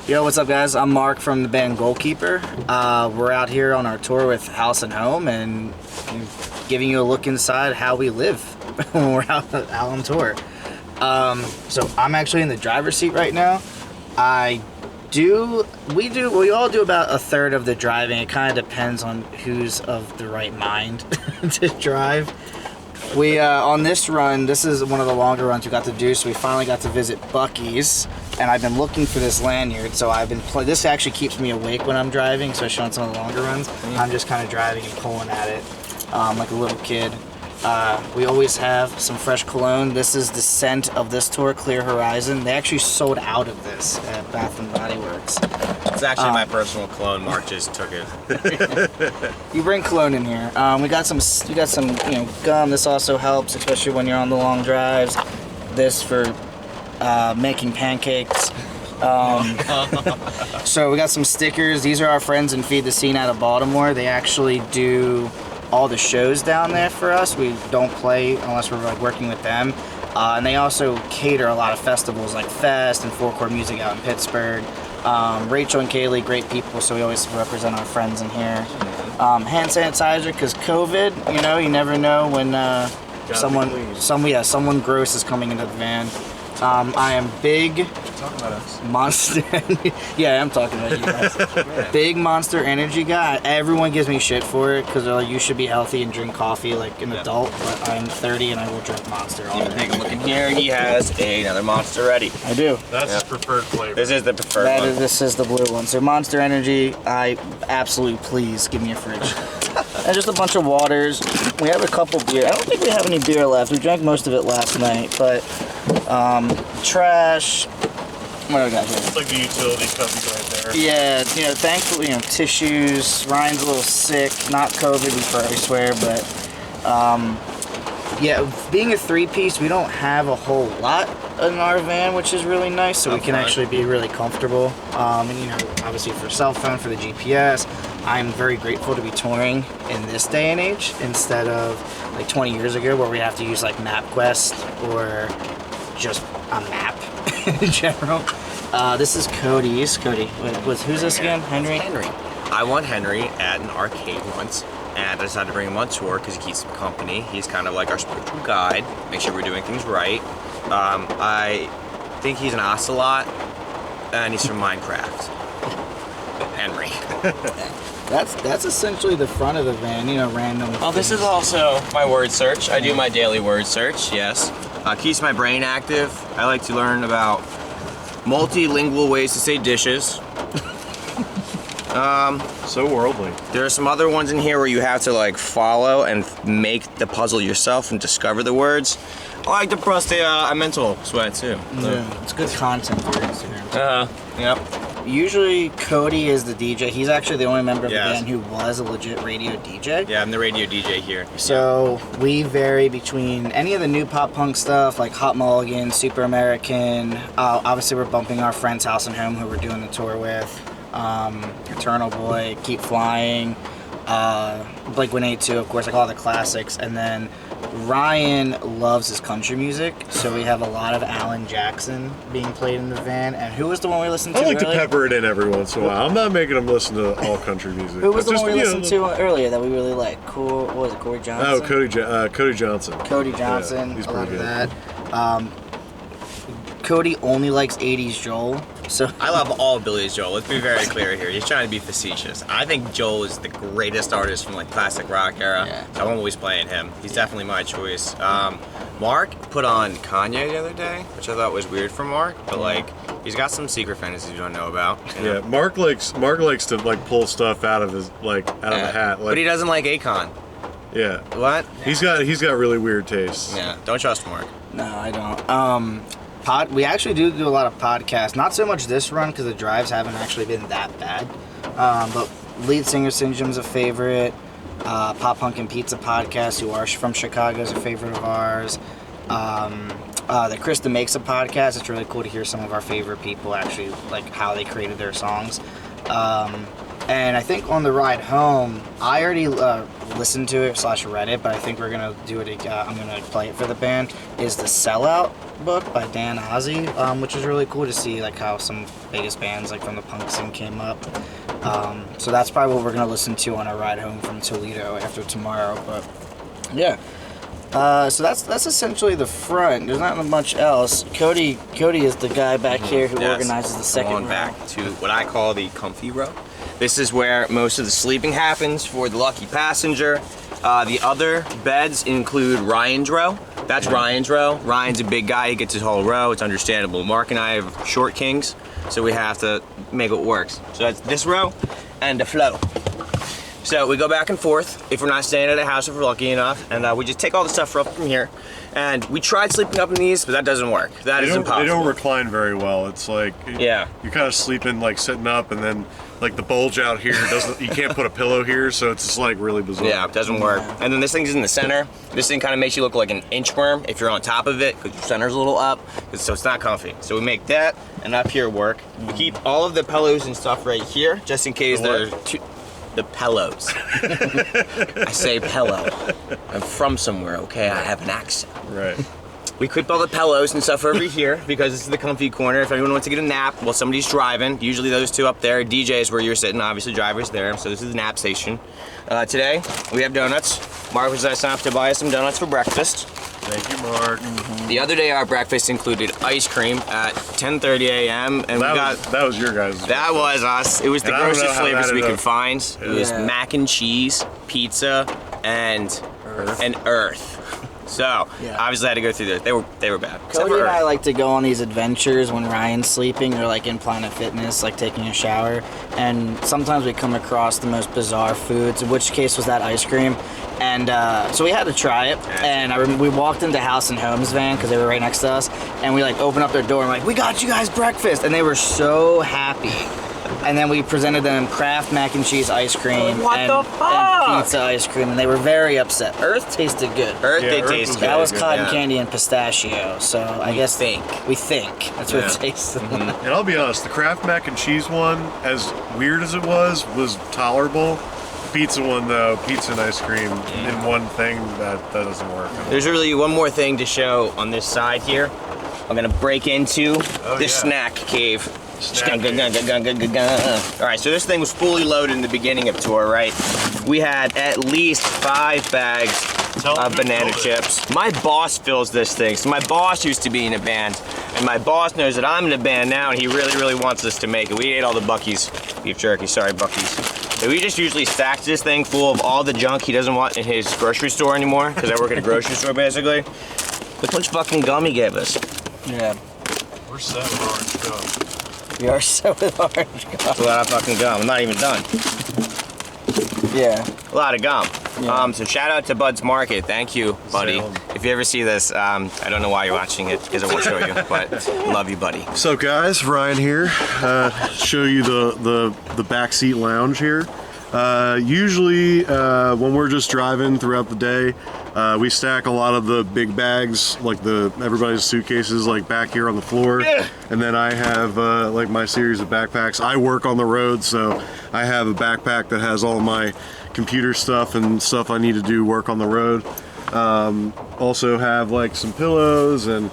Yo, what's up, guys? I'm Mark from the band Goalkeeper. We're out here on our tour with House and Home and giving you a look inside how we live when we're out on tour. So I'm actually in the driver's seat right now. We all do about a third of the driving. It kind of depends on who's of the right mind to drive. We, on this run, this is one of the longer runs we got to do, so we finally got to visit Buc-ee's, and I've been looking for this lanyard, so this actually keeps me awake when I'm driving, especially on some of the longer runs. I'm just kind of driving and pulling at it like a little kid. We always have some fresh cologne. This is the scent of this tour, Clear Horizon. They actually sold out of this at Bath & Body Works. It's actually my personal cologne. Mark just took it. You bring cologne in here. We got some gum. This also helps, especially when you're on the long drives. This for making pancakes. So we got some stickers. These are our friends in Feed the Scene out of Baltimore. They actually do all the shows down there for us. We don't play unless we're like working with them. And they also cater a lot of festivals like Fest and Four Chord Music out in Pittsburgh. Rachel and Kaylee, great people, so we always represent our friends in here. Hand sanitizer, because COVID, you never know when someone gross is coming into the van. I am big Monster. Yeah, I'm talking about you guys. Big Monster Energy guy. Everyone gives me shit for it because they're like, you should be healthy and drink coffee like an adult. But I'm 30 and I will drink Monster all day. Take a look in here. He has another Monster ready. I do. That's his preferred flavor. This is the preferred one. This is the blue one. So Monster Energy, absolutely please give me a fridge. And just a bunch of waters. We have a couple beer. I don't think we have any beer left. We drank most of it last night, but trash. What do we got here? It's like the utility cubby right there. Yeah, thankfully, tissues. Ryan's a little sick. Not COVID, we swear, but yeah, being a three-piece, we don't have a whole lot in our van, which is really nice, so we can actually be really comfortable. And obviously for cell phone, for the GPS, I'm very grateful to be touring in this day and age instead of like 20 years ago where we have to use like MapQuest or just a map in general. This is Cody's. Cody, who's this again? Henry? Henry. I won Henry at an arcade once, and I decided to bring him on tour because he keeps some company. He's kind of like our spiritual guide, make sure we're doing things right. I think he's an ocelot, and he's from Minecraft. Henry. That's essentially the front of the van, random. Well, this is also my word search. I do my daily word search, yes. Keeps my brain active. I like to learn about multilingual ways to say dishes. So worldly. There are some other ones in here where you have to like follow and make the puzzle yourself and discover the words. I like to bust a mental sweat too. Yeah, it's good content for Instagram. Yep. Usually Cody is the DJ. He's actually the only member of the band who was a legit radio DJ. Yeah, I'm the radio DJ here. So we vary between any of the new pop punk stuff like Hot Mulligan, Super American. Obviously we're bumping our friends House and Home who we're doing the tour with. Eternal Boy, Keep Flying, Blink-182, of course, like all the classics. And then Ryan loves his country music, so we have a lot of Alan Jackson being played in the van. And who was the one we listened to I like earlier? to pepper it in every once in a while. I'm not making them listen to all country music. Who was the one we listened to earlier that we really liked? What was it, Corey Johnson? Oh, Cody Johnson. Cody Johnson, yeah, he's a lot pretty of good. that. Cody only likes 80s Joel. So I love all Billy's Joel. Let's be very clear here. He's trying to be facetious. I think Joel is the greatest artist from like classic rock era. Yeah. So I'm always playing him. He's definitely my choice. Mark put on Kanye the other day, which I thought was weird for Mark, but like he's got some secret fantasies you don't know about. Yeah, Mark likes to like pull stuff out of his of the hat. Like, but he doesn't like Akon. Yeah. What? He's got really weird tastes. Yeah. Don't trust Mark. No, I don't. We actually do a lot of podcasts. Not so much this run because the drives haven't actually been that bad. But Lead Singer Syndrome's a favorite. Pop Punk and Pizza podcast, who are from Chicago, is a favorite of ours. The Krista Makes a podcast. It's really cool to hear some of our favorite people actually like how they created their songs. And I think on the ride home, I already listened to it / read it, but I think we're gonna do it. I'm gonna play it for the band. Is the Sellout book by Dan Ozzie, which is really cool to see like how some biggest bands like from the punk scene came up. So that's probably what we're gonna listen to on our ride home from Toledo after tomorrow. But yeah. So that's essentially the front. There's not much else. Cody is the guy back here who organizes the second row. Going back to what I call the comfy row. This is where most of the sleeping happens for the lucky passenger. The other beds include Ryan's row. That's Ryan's row. Ryan's a big guy. He gets his whole row. It's understandable. Mark and I have short kings, so we have to make it work. So that's this row and the flow. So we go back and forth if we're not staying at a house if we're lucky enough, and we just take all the stuff up from here. And we tried sleeping up in these, but that doesn't work. That is impossible. They don't recline very well. It's like yeah, you're kind of sleeping like sitting up, and then like the bulge out here doesn't. You can't put a pillow here, so it's just like really bizarre. Yeah, it doesn't work. And then this thing's in the center. This thing kind of makes you look like an inchworm if you're on top of it, because your center's a little up, so it's not comfy. So we make that and up here work. We keep all of the pillows and stuff right here, just in case there's the pillows. I say pillow. I'm from somewhere, okay? I have an accent. Right. We keep all the pillows and stuff over here because this is the comfy corner. If anyone wants to get a nap while somebody's driving, usually those two up there. DJ is where you're sitting, obviously driver's there, so this is the nap station. Today, we have donuts. Mark was nice enough to buy us some donuts for breakfast. Thank you, Mark. The other day, our breakfast included ice cream at 10:30 a.m. and that was your guys'. That was us. It was the grossest flavors we could find. Yeah. It was mac and cheese, pizza, and earth. So obviously I had to go through those. They were bad. Cody and I like to go on these adventures when Ryan's sleeping or like in Planet Fitness, like taking a shower, and sometimes we come across the most bizarre foods. In which case was that ice cream, and so we had to try it. And I remember we walked into House and Home's van because they were right next to us, and we like opened up their door and like, we got you guys breakfast, and they were so happy. And then we presented them Kraft mac and cheese ice cream and pizza ice cream, and they were very upset. Earth tasted good. Earth did taste good. That was cotton candy and pistachio, so I guess we think that's what it tasted like. And I'll be honest, the Kraft mac and cheese one, as weird as it was tolerable. The pizza one though, pizza and ice cream in one thing, that doesn't work. There's really one more thing to show on this side here. I'm gonna break into the snack cave. All right, so this thing was fully loaded in the beginning of tour, right? We had at least 5 bags of banana chips. My boss fills this thing. So my boss used to be in a band, and my boss knows that I'm in a band now, and he really, really wants us to make it. We ate all the Buc-ee's beef jerky. Sorry, Buc-ee's. So we just usually stack this thing full of all the junk he doesn't want in his grocery store anymore, because I work at a grocery store, basically. Look how much fucking gum he gave us. Yeah. We're set with orange gum. We are so with orange gum. That's a lot of fucking gum. I'm not even done. Yeah. A lot of gum. Yeah. So shout out to Bud's Market. Thank you, buddy. If you ever see this, I don't know why you're watching it because I won't show you, but love you, buddy. So guys, Ryan here. Show you the backseat lounge here. Usually when we're just driving throughout the day, we stack a lot of the big bags, like everybody's suitcases, like back here on the floor. And then I have like my series of backpacks. I work on the road, so I have a backpack that has all my computer stuff and stuff I need to do work on the road. Also have like some pillows and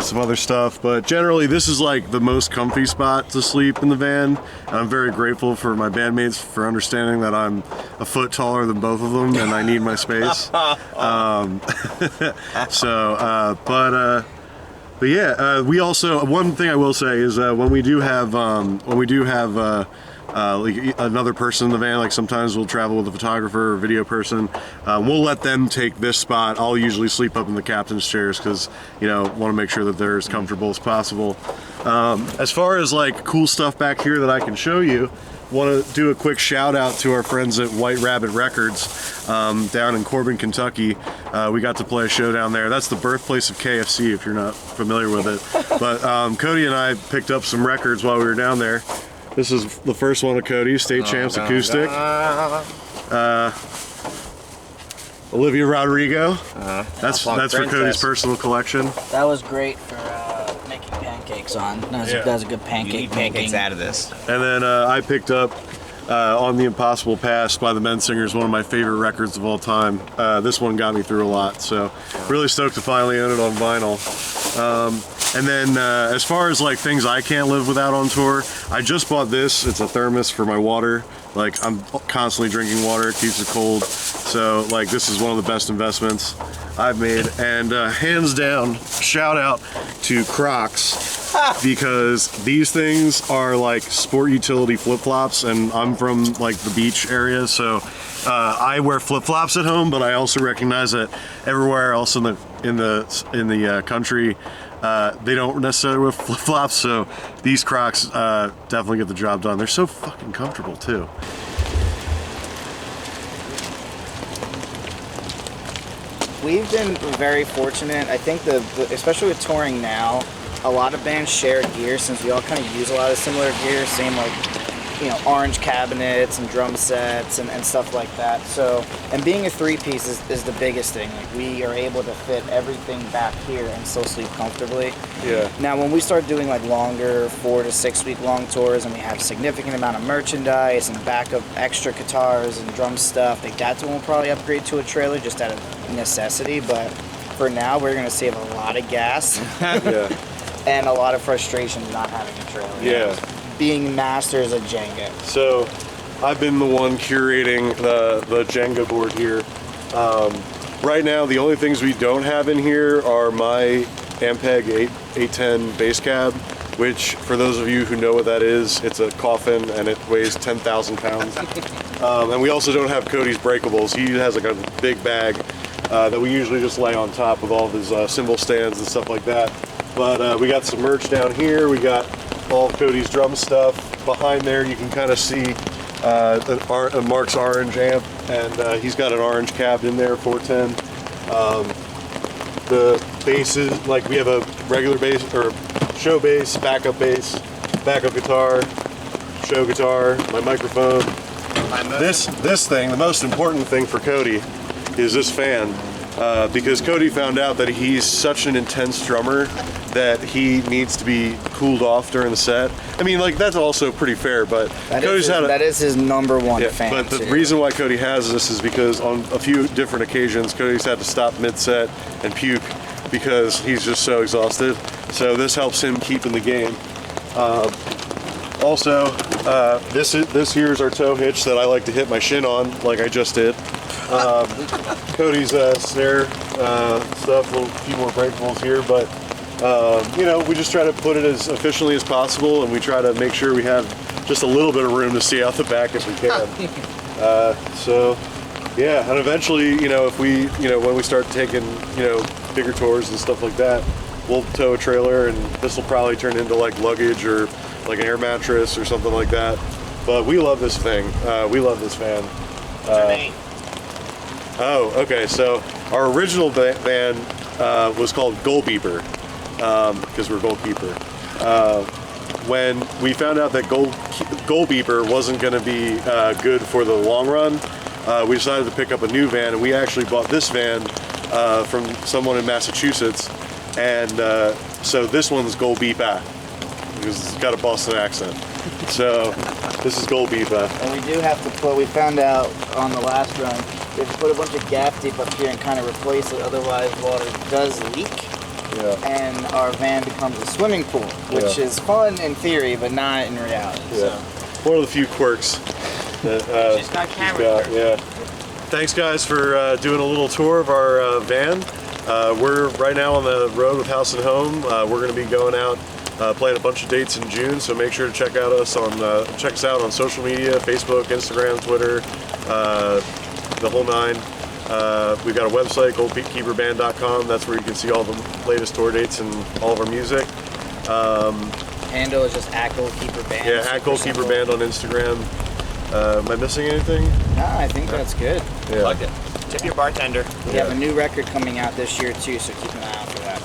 some other stuff, but generally this is like the most comfy spot to sleep in the van. And I'm very grateful for my bandmates for understanding that I'm a foot taller than both of them and I need my space. But yeah, we also, one thing I will say is when we do have like another person in the van, like sometimes we'll travel with a photographer or video person, we'll let them take this spot. I'll usually sleep up in the captain's chairs because want to make sure that they're as comfortable as possible. As far as like cool stuff back here that I can show you, want to do a quick shout out to our friends at White Rabbit Records down in Corbin, Kentucky. We got to play a show down there. That's the birthplace of KFC if you're not familiar with it. But Cody and I picked up some records while we were down there. This is the first one of Cody's, State Champs Acoustic. Olivia Rodrigo. That's for Cody's personal collection. That was great for making pancakes on. That was a good pancake. You need pancakes out of this. And then I picked up On the Impossible Past by the Men Singers, one of my favorite records of all time. This one got me through a lot, so really stoked to finally own it on vinyl. And then as far as like things I can't live without on tour, I just bought this. It's a thermos for my water. Like, I'm constantly drinking water, it keeps it cold. So like, this is one of the best investments I've made. And hands down, shout out to Crocs, because these things are like sport utility flip-flops, and I'm from like the beach area, so I wear flip-flops at home, but I also recognize that everywhere else in the country they don't necessarily wear flip-flops, so these Crocs definitely get the job done. They're so fucking comfortable too. We've been very fortunate. I think especially with touring now, a lot of bands share gear since we all kind of use a lot of similar gear. Same like, you know, orange cabinets and drum sets and stuff like that. So, and being a three-piece is the biggest thing. Like, we are able to fit everything back here and still sleep comfortably. Yeah. Now, when we start doing like longer 4 to 6 week long tours and we have significant amount of merchandise and backup extra guitars and drum stuff, like that's when we'll probably upgrade to a trailer just out of necessity. But for now, we're gonna save a lot of gas. Yeah. And a lot of frustration not having a trailer. Yeah. Being masters of Jenga. So I've been the one curating the Jenga board here. Right now, the only things we don't have in here are my Ampeg 810 bass cab, which, for those of you who know what that is, it's a coffin and it weighs 10,000 pounds. And we also don't have Cody's breakables. He has like a big bag that we usually just lay on top with all of his cymbal stands and stuff like that. But we got some merch down here. We got all of Cody's drum stuff. Behind there, you can kind of see Mark's orange amp, and he's got an orange cab in there, 410. The basses, like we have a regular bass, or show bass, backup guitar, show guitar, my microphone. This thing, the most important thing for Cody, is this fan. Because Cody found out that he's such an intense drummer that he needs to be cooled off during the set. I mean, like, that's also pretty fair, but that is his number one fan. But the reason why Cody has this is because on a few different occasions, Cody's had to stop mid-set and puke because he's just so exhausted. So this helps him keep in the game. Also, this here is our tow hitch that I like to hit my shin on, like I just did. Cody's snare stuff, a few more breakables here, but you know, we just try to put it as efficiently as possible, and we try to make sure we have just a little bit of room to see out the back if we can. So yeah, and eventually, you know, if we, you know, when we start taking, you know, bigger tours and stuff like that, we'll tow a trailer, and this will probably turn into like luggage or like an air mattress or something like that. But we love this thing. We love this van. Oh, okay. So our original band was called Goalkeeper, because we're Goalkeeper. When we found out that Goalkeeper wasn't going to be good for the long run, we decided to pick up a new van, and we actually bought this van from someone in Massachusetts, and so this one's Goalkeeper because it's got a Boston accent. So this is Goalkeeper. And we do have to put, we found out on the last run, we have to put a bunch of gaff tape up here and kind of replace it, otherwise water does leak. Yeah. And our van becomes a swimming pool, which is fun in theory, but not in reality. Yeah. So. One of the few quirks that She's got camera. yeah. Thanks guys for doing a little tour of our van. We're right now on the road with House and Home. We're going to be going out playing a bunch of dates in June, so make sure to check us out on social media, Facebook, Instagram, Twitter, the whole nine. We've got a website, goalkeeperband.com. That's where you can see all the latest tour dates and all of our music. Handle is just @GoalkeeperBand. Yeah, @GoalkeeperBand on Instagram. Am I missing anything? No, I think that's good. Yeah. Plug it. Tip your bartender. We have a new record coming out this year too, so keep an eye out for that.